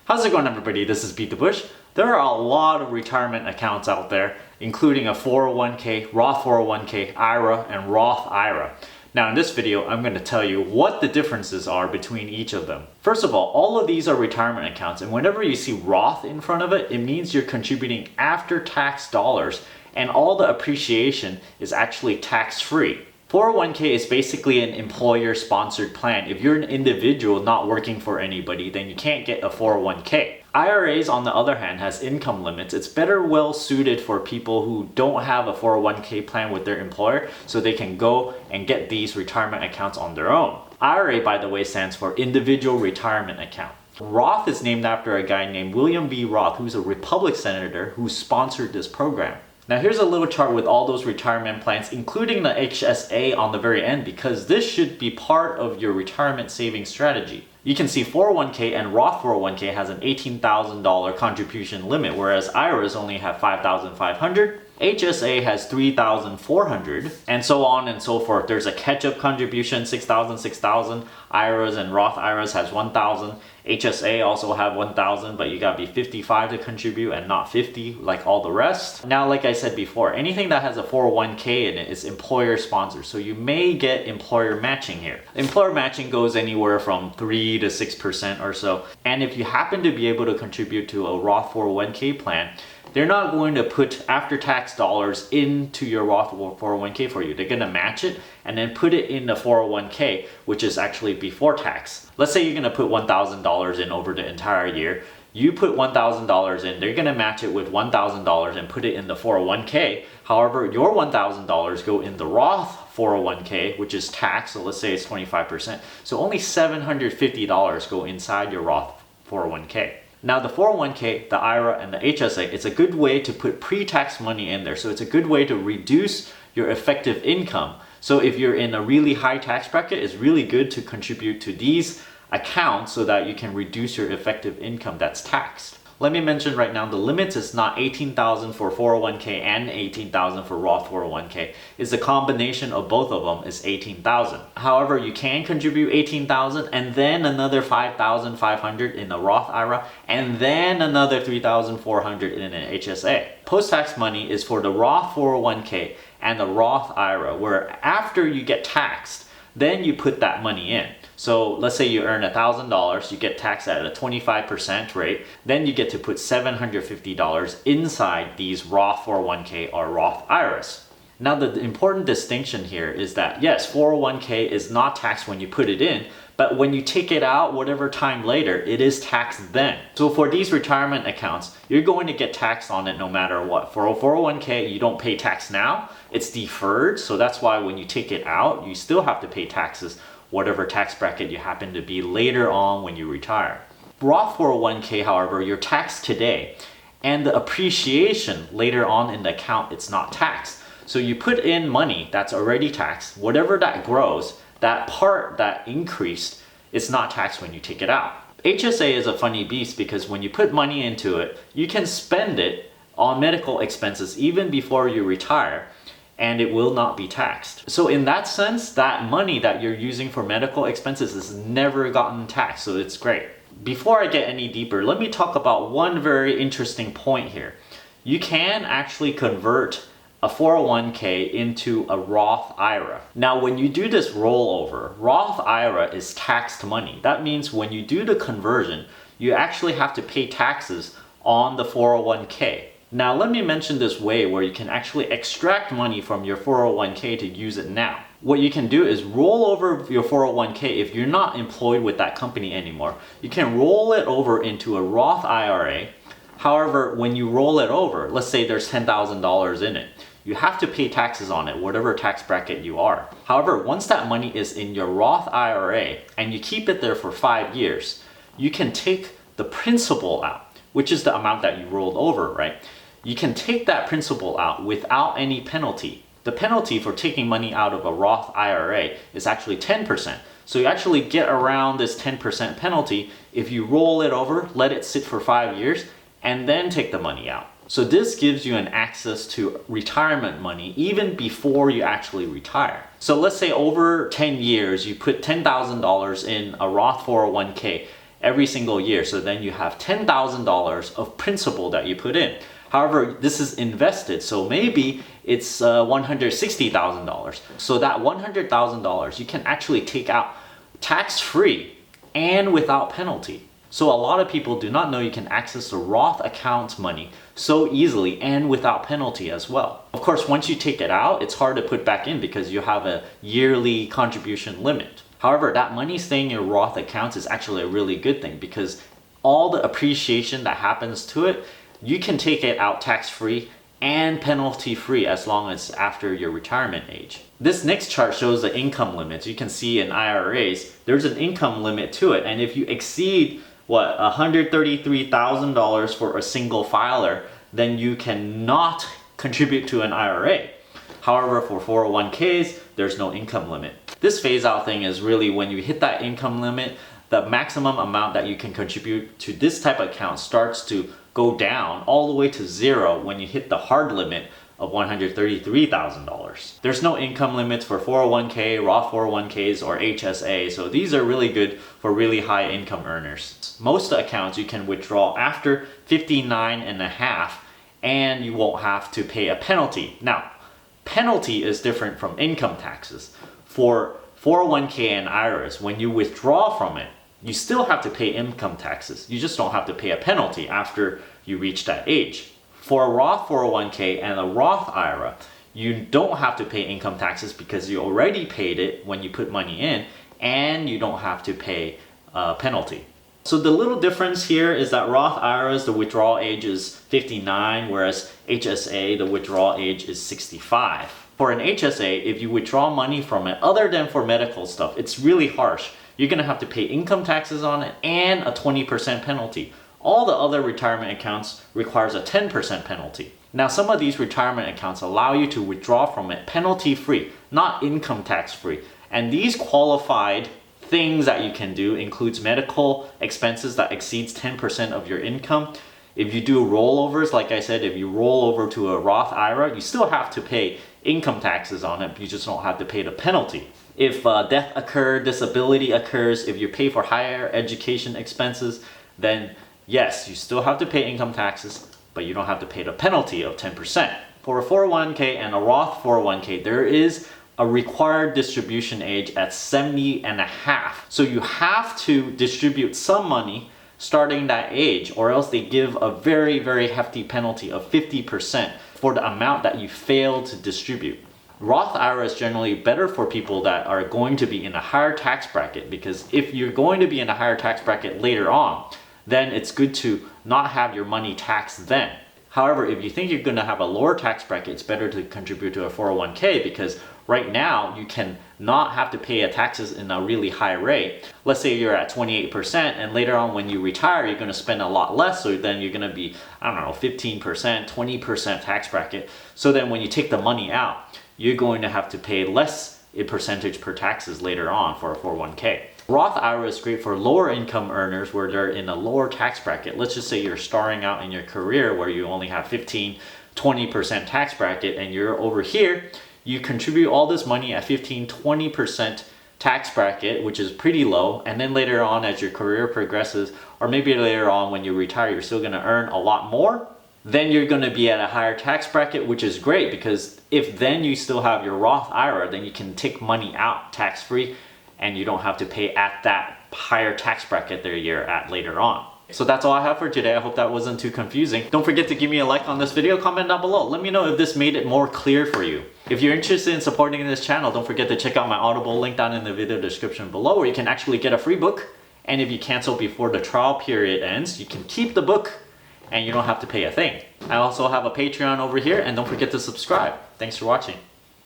How's it going, everybody? This is BeatTheBush. There are a lot of retirement accounts out there, including a 401k, Roth 401k, IRA, and Roth IRA. Now in this video, I'm going to tell you what the differences are between each of them. First of all of these are retirement accounts, and whenever you see Roth in front of it, it means you're contributing after-tax dollars, and all the appreciation is actually tax-free. 401k is basically an employer-sponsored plan. If you're an individual not working for anybody, then you can't get a 401k. IRAs, on the other hand, has income limits. It's better well suited for people who don't have a 401k plan with their employer, so they can go and get these retirement accounts on their own. IRA, by the way, stands for Individual Retirement Account. Roth is named after a guy named William B. Roth, who's a Republican senator who sponsored this program. Now here's a little chart with all those retirement plans, including the HSA on the very end, because this should be part of your retirement saving strategy. You can see 401k and Roth 401k has an $18,000 contribution limit, whereas IRAs only have $5,500. HSA has $3,400, and so on and so forth. There's a catch-up contribution, $6,000. IRAs and Roth IRAs has $1,000. HSA also have $1,000, but you gotta be 55 to contribute and not 50 like all the rest. Now, like I said before, anything that has a 401k in it is employer sponsored, so you may get employer matching here. Employer matching goes anywhere from 3 to 6% or so, and if you happen to be able to contribute to a Roth 401k plan, they're not going to put after-tax dollars into your Roth 401k for you. They're going to match it and then put it in the 401k, which is actually before tax. Let's say you're going to put $1,000 in over the entire year. You put $1,000 in, they're going to match it with $1,000 and put it in the 401k. However, your $1,000 go in the Roth 401k, which is taxed, so let's say it's 25%. So only $750 go inside your Roth 401k. Now the 401k, the IRA, and the HSA, it's a good way to put pre-tax money in there. So it's a good way to reduce your effective income. So if you're in a really high tax bracket, it's really good to contribute to these accounts so that you can reduce your effective income that's taxed. Let me mention right now, the limit is not $18,000 for 401k and $18,000 for Roth 401k. It's a combination of both of them is $18,000. However, you can contribute $18,000 and then another $5,500 in a Roth IRA and then another $3,400 in an HSA. Post-tax money is for the Roth 401k and the Roth IRA, where after you get taxed, then you put that money in. So let's say you earn $1,000, you get taxed at a 25% rate, then you get to put $750 inside these Roth 401k or Roth IRAs. Now the important distinction here is that yes, 401k is not taxed when you put it in, but when you take it out whatever time later, it is taxed then. So for these retirement accounts, you're going to get taxed on it no matter what. For a 401k, you don't pay tax now, it's deferred, so that's why when you take it out, you still have to pay taxes, whatever tax bracket you happen to be later on when you retire. Roth 401k, however, you're taxed today, and the appreciation later on in the account, it's not taxed. So you put in money that's already taxed, whatever that grows, that part that increased, it's not taxed when you take it out. HSA is a funny beast because when you put money into it, you can spend it on medical expenses even before you retire, and it will not be taxed. So in that sense, that money that you're using for medical expenses has never gotten taxed, so it's great. Before I get any deeper, let me talk about one very interesting point here. You can actually convert a 401k into a Roth IRA. Now when you do this rollover, Roth IRA is taxed money. That means when you do the conversion, you actually have to pay taxes on the 401k. Now let me mention this way where you can actually extract money from your 401k to use it now. What you can do is roll over your 401k if you're not employed with that company anymore. You can roll it over into a Roth IRA. However, when you roll it over, let's say there's $10,000 in it, you have to pay taxes on it, whatever tax bracket you are. However, once that money is in your Roth IRA and you keep it there for 5 years, you can take the principal out, which is the amount that you rolled over, right? You can take that principal out without any penalty. The penalty for taking money out of a Roth IRA is actually 10%. So you actually get around this 10% penalty if you roll it over, let it sit for 5 years, and then take the money out. So this gives you an access to retirement money even before you actually retire. So let's say over 10 years, you put $10,000 in a Roth 401k every single year. So then you have $10,000 of principal that you put in. However, this is invested, so maybe it's $160,000. So that $100,000 you can actually take out tax-free and without penalty. So a lot of people do not know you can access the Roth account money so easily and without penalty as well. Of course, once you take it out, it's hard to put back in because you have a yearly contribution limit. However, that money staying in your Roth accounts is actually a really good thing because all the appreciation that happens to it, you can take it out tax-free and penalty-free as long as after your retirement age. This next chart shows the income limits. You can see in IRAs, there's an income limit to it. And if you exceed, what, $133,000 for a single filer, then you cannot contribute to an IRA. However, for 401ks, there's no income limit. This phase out thing is really when you hit that income limit, the maximum amount that you can contribute to this type of account starts to go down all the way to zero when you hit the hard limit of $133,000. There's no income limits for 401k, Roth 401ks, or HSA, so these are really good for really high income earners. Most accounts you can withdraw after 59 and a half and you won't have to pay a penalty. Now, penalty is different from income taxes. For 401k and IRAs, when you withdraw from it, you still have to pay income taxes. You just don't have to pay a penalty after you reach that age. For a Roth 401k and a Roth IRA, you don't have to pay income taxes because you already paid it when you put money in, and you don't have to pay a penalty. So the little difference here is that Roth IRAs, the withdrawal age is 59, whereas HSA, the withdrawal age is 65. For an HSA, if you withdraw money from it, other than for medical stuff, it's really harsh. You're gonna have to pay income taxes on it and a 20% penalty. All the other retirement accounts requires a 10% penalty. Now, some of these retirement accounts allow you to withdraw from it penalty-free, not income tax-free. And these qualified things that you can do includes medical expenses that exceeds 10% of your income. If you do rollovers, like I said, if you roll over to a Roth IRA, you still have to pay income taxes on it, you just don't have to pay the penalty. If death occurs, disability occurs, if you pay for higher education expenses, then yes, you still have to pay income taxes, but you don't have to pay the penalty of 10%. For a 401k and a Roth 401k, there is a required distribution age at 70 and a half. So you have to distribute some money starting that age, or else they give a very, very hefty penalty of 50% for the amount that you fail to distribute. Roth IRA is generally better for people that are going to be in a higher tax bracket, because if you're going to be in a higher tax bracket later on, then it's good to not have your money taxed then. However, if you think you're going to have a lower tax bracket, it's better to contribute to a 401k because right now you can not have to pay taxes in a really high rate. Let's say you're at 28% and later on when you retire, you're going to spend a lot less. So then you're going to be, I don't know, 15%, 20% tax bracket. So then when you take the money out, you're going to have to pay less in percentage per taxes later on for a 401k. Roth IRA is great for lower income earners where they're in a lower tax bracket. Let's just say you're starting out in your career where you only have 15, 20% tax bracket and you're over here, you contribute all this money at 15, 20% tax bracket, which is pretty low. And then later on as your career progresses, or maybe later on when you retire, you're still gonna earn a lot more. Then you're gonna be at a higher tax bracket, which is great because if then you still have your Roth IRA, then you can take money out tax-free and you don't have to pay at that higher tax bracket that you're at later on. So that's all I have for today. I hope that wasn't too confusing. Don't forget to give me a like on this video, comment down below. Let me know if this made it more clear for you. If you're interested in supporting this channel, don't forget to check out my Audible link down in the video description below where you can actually get a free book. And if you cancel before the trial period ends, you can keep the book and you don't have to pay a thing. I also have a Patreon over here and don't forget to subscribe. Thanks for watching.